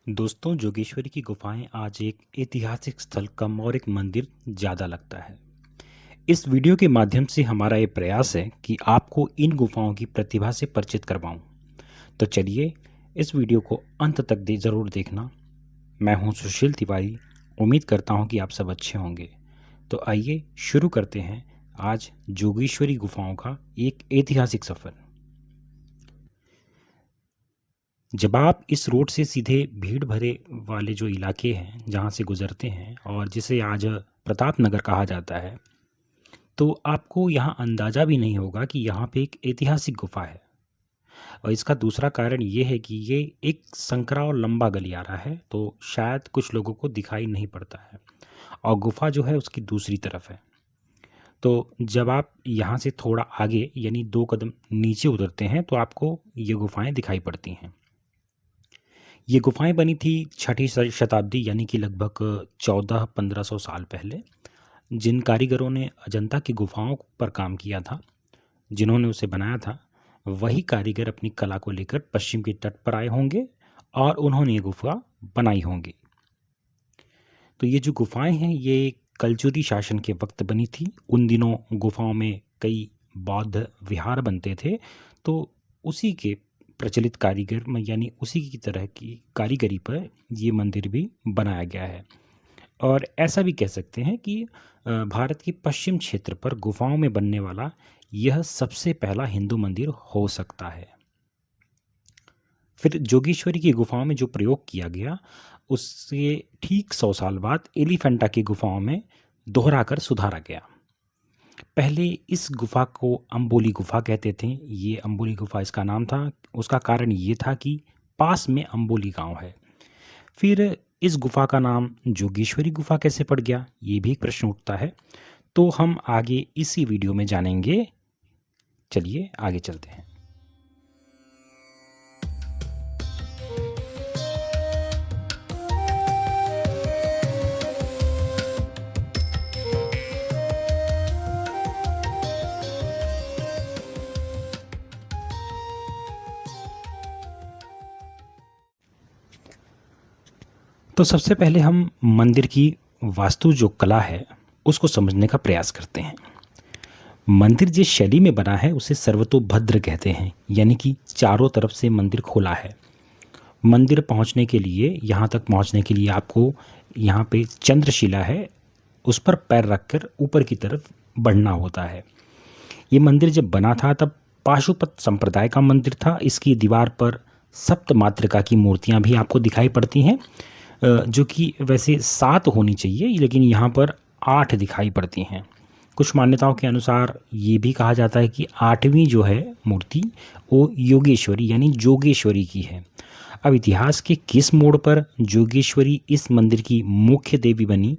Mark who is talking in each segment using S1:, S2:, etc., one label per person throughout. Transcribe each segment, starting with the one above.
S1: दोस्तों, जोगेश्वरी की गुफाएं आज एक ऐतिहासिक स्थल कम और एक मंदिर ज़्यादा लगता है। इस वीडियो के माध्यम से हमारा ये प्रयास है कि आपको इन गुफाओं की प्रतिभा से परिचित करवाऊं। तो चलिए, इस वीडियो को अंत तक ज़रूर देखना। मैं हूं सुशील तिवारी। उम्मीद करता हूं कि आप सब अच्छे होंगे। तो आइए शुरू करते हैं आज जोगेश्वरी गुफाओं का एक ऐतिहासिक सफ़र। जब आप इस रोड से सीधे भीड़ भरे वाले जो इलाके हैं जहाँ से गुज़रते हैं और जिसे आज प्रताप नगर कहा जाता है, तो आपको यहाँ अंदाज़ा भी नहीं होगा कि यहाँ पे एक ऐतिहासिक गुफा है। और इसका दूसरा कारण ये है कि ये एक संकरा और लंबा गलियारा है, तो शायद कुछ लोगों को दिखाई नहीं पड़ता है। और गुफा जो है उसकी दूसरी तरफ है। तो जब आप यहाँ से थोड़ा आगे यानी 2 कदम नीचे उतरते हैं तो आपको ये गुफाएं दिखाई पड़ती हैं। ये गुफाएं बनी थी छठी शताब्दी यानी कि लगभग 1400-1500 साल पहले। जिन कारीगरों ने अजंता की गुफाओं पर काम किया था, जिन्होंने उसे बनाया था, वही कारीगर अपनी कला को लेकर पश्चिम के तट पर आए होंगे और उन्होंने ये गुफा बनाई होंगी। तो ये जो गुफाएं हैं ये कलचुरी शासन के वक्त बनी थी। उन दिनों गुफाओं में कई बौद्ध विहार बनते थे, तो उसी के प्रचलित कारीगर यानी उसी की तरह की कारीगरी पर ये मंदिर भी बनाया गया है। और ऐसा भी कह सकते हैं कि भारत के पश्चिम क्षेत्र पर गुफाओं में बनने वाला यह सबसे पहला हिंदू मंदिर हो सकता है। फिर जोगेश्वरी की गुफाओं में जो प्रयोग किया गया उससे ठीक 100 साल बाद एलिफेंटा की गुफाओं में दोहराकर सुधारा गया। पहले इस गुफा को अम्बोली गुफा कहते थे। ये अम्बोली गुफा इसका नाम था। उसका कारण ये था कि पास में अम्बोली गांव है। फिर इस गुफा का नाम जोगेश्वरी गुफा कैसे पड़ गया, ये भी एक प्रश्न उठता है। तो हम आगे इसी वीडियो में जानेंगे। चलिए आगे चलते हैं। तो सबसे पहले हम मंदिर की वास्तु जो कला है उसको समझने का प्रयास करते हैं। मंदिर जिस शैली में बना है उसे सर्वतोभद्र कहते हैं, यानी कि चारों तरफ से मंदिर खुला है। मंदिर पहुंचने के लिए, यहाँ तक पहुंचने के लिए आपको यहाँ पे चंद्रशिला है, उस पर पैर रखकर ऊपर की तरफ बढ़ना होता है। ये मंदिर जब बना था तब पाशुपत संप्रदाय का मंदिर था। इसकी दीवार पर सप्त मातृका की मूर्तियाँ भी आपको दिखाई पड़ती हैं, जो कि वैसे 7 होनी चाहिए, लेकिन यहाँ पर 8 दिखाई पड़ती हैं। कुछ मान्यताओं के अनुसार ये भी कहा जाता है कि 8वीं जो है मूर्ति वो योगेश्वरी यानी जोगेश्वरी की है। अब इतिहास के किस मोड़ पर जोगेश्वरी इस मंदिर की मुख्य देवी बनी,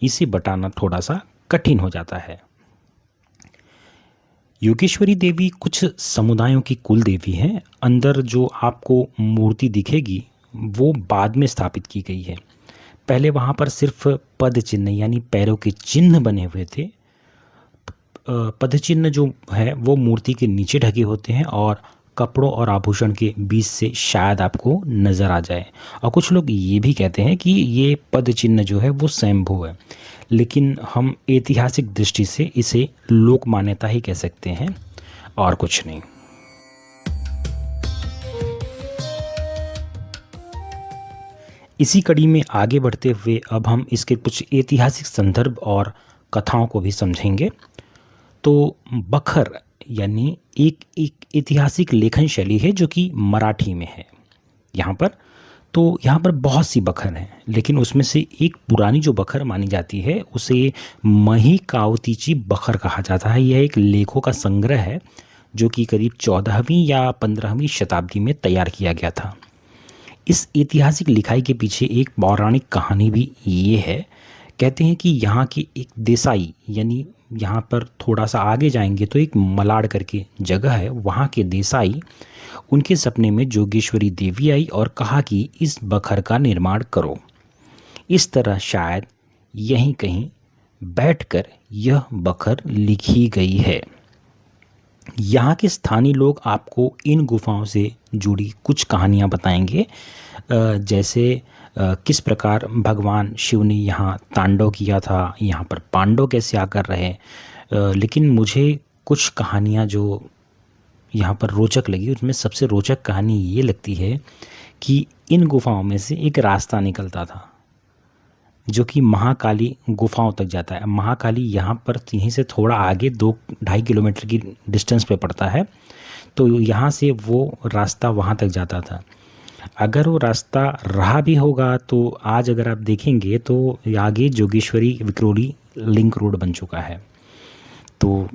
S1: इसे बताना थोड़ा सा कठिन हो जाता है। योगेश्वरी देवी कुछ समुदायों की कुल देवी हैं। अंदर जो आपको मूर्ति दिखेगी वो बाद में स्थापित की गई है। पहले वहाँ पर सिर्फ पद चिन्ह यानी पैरों के चिन्ह बने हुए थे। पद चिन्ह जो है वो मूर्ति के नीचे ढके होते हैं और कपड़ों और आभूषण के बीच से शायद आपको नज़र आ जाए। और कुछ लोग ये भी कहते हैं कि ये पद चिन्ह जो है वो स्वयंभू है, लेकिन हम ऐतिहासिक दृष्टि से इसे लोक मान्यता ही कह सकते हैं और कुछ नहीं। इसी कड़ी में आगे बढ़ते हुए अब हम इसके कुछ ऐतिहासिक संदर्भ और कथाओं को भी समझेंगे। तो बखर यानी एक ऐतिहासिक लेखन शैली है जो कि मराठी में है। यहाँ पर बहुत सी बखर हैं, लेकिन उसमें से एक पुरानी जो बखर मानी जाती है उसे महिकावतीची बखर कहा जाता है। यह एक लेखों का संग्रह है जो कि करीब 14वीं या 15वीं शताब्दी में तैयार किया गया था। इस ऐतिहासिक लिखाई के पीछे एक पौराणिक कहानी भी ये है। कहते हैं कि यहाँ की एक देसाई, यानी यहाँ पर थोड़ा सा आगे जाएंगे तो एक मलाड़ करके जगह है, वहाँ के देसाई, उनके सपने में जोगेश्वरी देवी आई और कहा कि इस बखर का निर्माण करो। इस तरह शायद यहीं कहीं बैठकर यह बखर लिखी गई है। यहाँ के स्थानीय लोग आपको इन गुफाओं से जुड़ी कुछ कहानियाँ बताएंगे, जैसे किस प्रकार भगवान शिव ने यहाँ तांडव किया था, यहाँ पर पांडव कैसे आकर रहे। लेकिन मुझे कुछ कहानियाँ जो यहाँ पर रोचक लगी, उसमें सबसे रोचक कहानी ये लगती है कि इन गुफाओं में से एक रास्ता निकलता था जो कि महाकाली गुफाओं तक जाता है। महाकाली यहाँ पर यहीं से थोड़ा आगे 2-2.5 किलोमीटर की डिस्टेंस पे पड़ता है। तो यहाँ से वो रास्ता वहाँ तक जाता था। अगर वो रास्ता रहा भी होगा तो आज अगर आप देखेंगे तो आगे जोगेश्वरी विक्रोली लिंक रोड बन चुका है। तो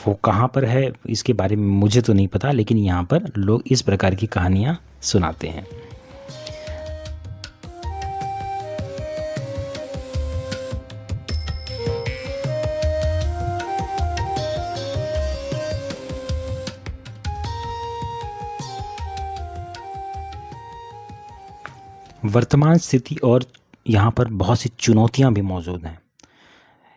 S1: वो कहाँ पर है इसके बारे में मुझे तो नहीं पता, लेकिन यहाँ पर लोग इस प्रकार की कहानियाँ सुनाते हैं। वर्तमान स्थिति और यहाँ पर बहुत सी चुनौतियाँ भी मौजूद हैं।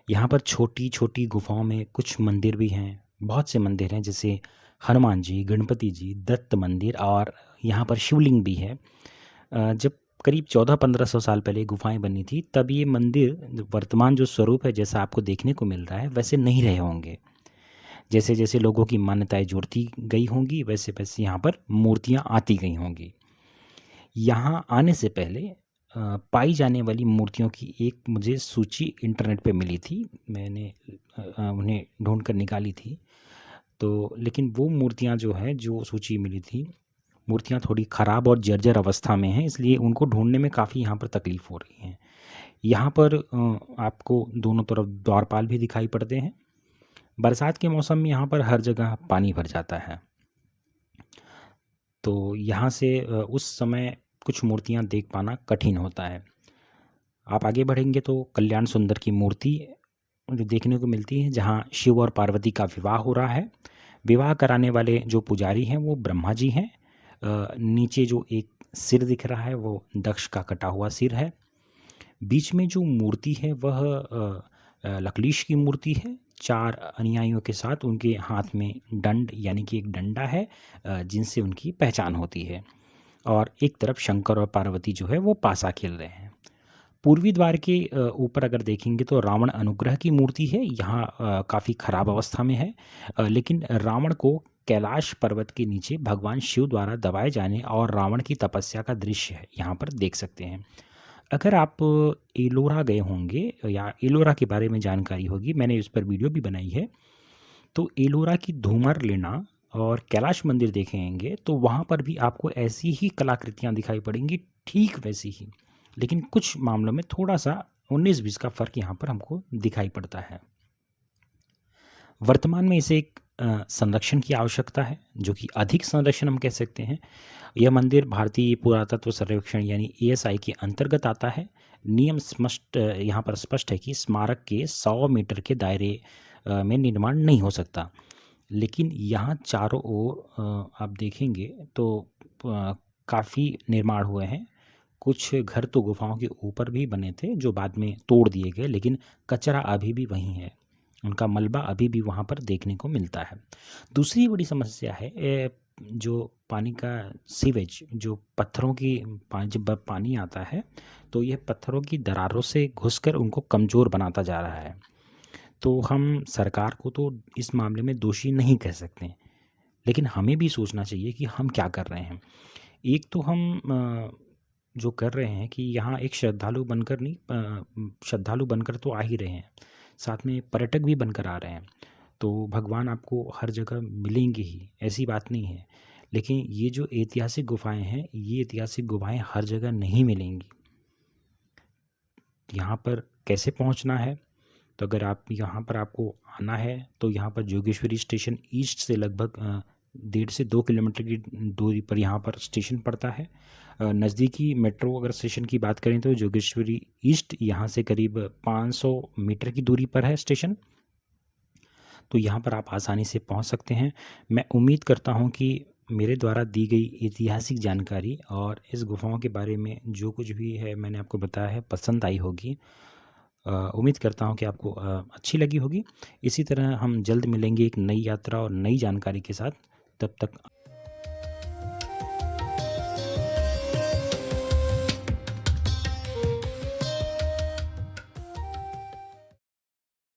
S1: यहाँ पर छोटी छोटी गुफाओं में कुछ मंदिर भी हैं, बहुत से मंदिर हैं, जैसे हनुमान जी, गणपति जी, दत्त मंदिर, और यहाँ पर शिवलिंग भी है। जब करीब 1400-1500 साल पहले गुफाएं बनी थी, तब ये मंदिर वर्तमान जो स्वरूप है जैसा आपको देखने को मिल रहा है वैसे नहीं रहे होंगे। जैसे जैसे लोगों की मान्यताएं जुड़ती गई होंगी वैसे वैसे यहाँ पर मूर्तियाँ आती गई होंगी। यहाँ आने से पहले पाई जाने वाली मूर्तियों की एक मुझे सूची इंटरनेट पे मिली थी। मैंने उन्हें ढूंढ कर निकाली थी। तो लेकिन वो मूर्तियाँ जो हैं, जो सूची मिली थी, मूर्तियाँ थोड़ी ख़राब और जर्जर अवस्था में हैं, इसलिए उनको ढूंढने में काफ़ी यहाँ पर तकलीफ़ हो रही है। यहाँ पर आपको दोनों तरफ द्वारपाल भी दिखाई पड़ते हैं। बरसात के मौसम में यहाँ पर हर जगह पानी भर जाता है। तो यहाँ से उस समय कुछ मूर्तियाँ देख पाना कठिन होता है। आप आगे बढ़ेंगे तो कल्याण सुंदर की मूर्ति जो देखने को मिलती है, जहाँ शिव और पार्वती का विवाह हो रहा है। विवाह कराने वाले जो पुजारी हैं वो ब्रह्मा जी हैं। नीचे जो एक सिर दिख रहा है वो दक्ष का कटा हुआ सिर है। बीच में जो मूर्ति है वह लकलीश की मूर्ति है, 4 अनुयायियों के साथ। उनके हाथ में दंड यानी कि एक डंडा है जिनसे उनकी पहचान होती है। और एक तरफ शंकर और पार्वती जो है वो पासा खेल रहे हैं। पूर्वी द्वार के ऊपर अगर देखेंगे तो रावण अनुग्रह की मूर्ति है। यहाँ काफ़ी खराब अवस्था में है, लेकिन रावण को कैलाश पर्वत के नीचे भगवान शिव द्वारा दबाए जाने और रावण की तपस्या का दृश्य है यहाँ पर देख सकते हैं। अगर आप एलोरा गए होंगे या एलोरा के बारे में जानकारी होगी, मैंने इस पर वीडियो भी बनाई है, तो एलोरा की धूमर लेना और कैलाश मंदिर देखेंगे तो वहाँ पर भी आपको ऐसी ही कलाकृतियाँ दिखाई पड़ेंगी, ठीक वैसी ही, लेकिन कुछ मामलों में थोड़ा सा 19-20 का फ़र्क यहाँ पर हमको दिखाई पड़ता है। वर्तमान में इसे एक संरक्षण की आवश्यकता है, जो कि अधिक संरक्षण हम कह सकते हैं। यह मंदिर भारतीय पुरातत्व सर्वेक्षण यानी ASI के अंतर्गत आता है। नियम स्पष्ट यहाँ पर स्पष्ट है कि स्मारक के 100 मीटर के दायरे में निर्माण नहीं हो सकता। लेकिन यहाँ चारों ओर आप देखेंगे तो काफ़ी निर्माण हुए हैं। कुछ घर तो गुफाओं के ऊपर भी बने थे जो बाद में तोड़ दिए गए, लेकिन कचरा अभी भी वहीं है, उनका मलबा अभी भी वहाँ पर देखने को मिलता है। दूसरी बड़ी समस्या है जो पानी का सीवेज, जो पत्थरों की जब पानी आता है तो यह पत्थरों की दरारों से घुसकर उनको कमज़ोर बनाता जा रहा है। तो हम सरकार को तो इस मामले में दोषी नहीं कह सकते, लेकिन हमें भी सोचना चाहिए कि हम क्या कर रहे हैं। एक तो हम जो कर रहे हैं कि यहाँ एक श्रद्धालु बनकर नहीं, श्रद्धालु बनकर तो आ ही रहे हैं, साथ में पर्यटक भी बनकर आ रहे हैं। तो भगवान आपको हर जगह मिलेंगे ही, ऐसी बात नहीं है। लेकिन ये जो ऐतिहासिक गुफाएं हैं, ये ऐतिहासिक गुफाएं हर जगह नहीं मिलेंगी। यहाँ पर कैसे पहुँचना है? तो अगर आप यहाँ पर आपको आना है तो यहाँ पर जोगेश्वरी स्टेशन ईस्ट से लगभग 1.5 से 2 किलोमीटर की दूरी पर यहाँ पर स्टेशन पड़ता है। नज़दीकी मेट्रो अगर स्टेशन की बात करें तो जोगेश्वरी ईस्ट यहाँ से करीब 500 मीटर की दूरी पर है स्टेशन। तो यहाँ पर आप आसानी से पहुँच सकते हैं। मैं उम्मीद करता हूँ कि मेरे द्वारा दी गई ऐतिहासिक जानकारी और इस गुफाओं के बारे में जो कुछ भी है मैंने आपको बताया है, पसंद आई होगी। उम्मीद करता हूँ कि आपको अच्छी लगी होगी। इसी तरह हम जल्द मिलेंगे एक नई यात्रा और नई जानकारी के साथ। तब तक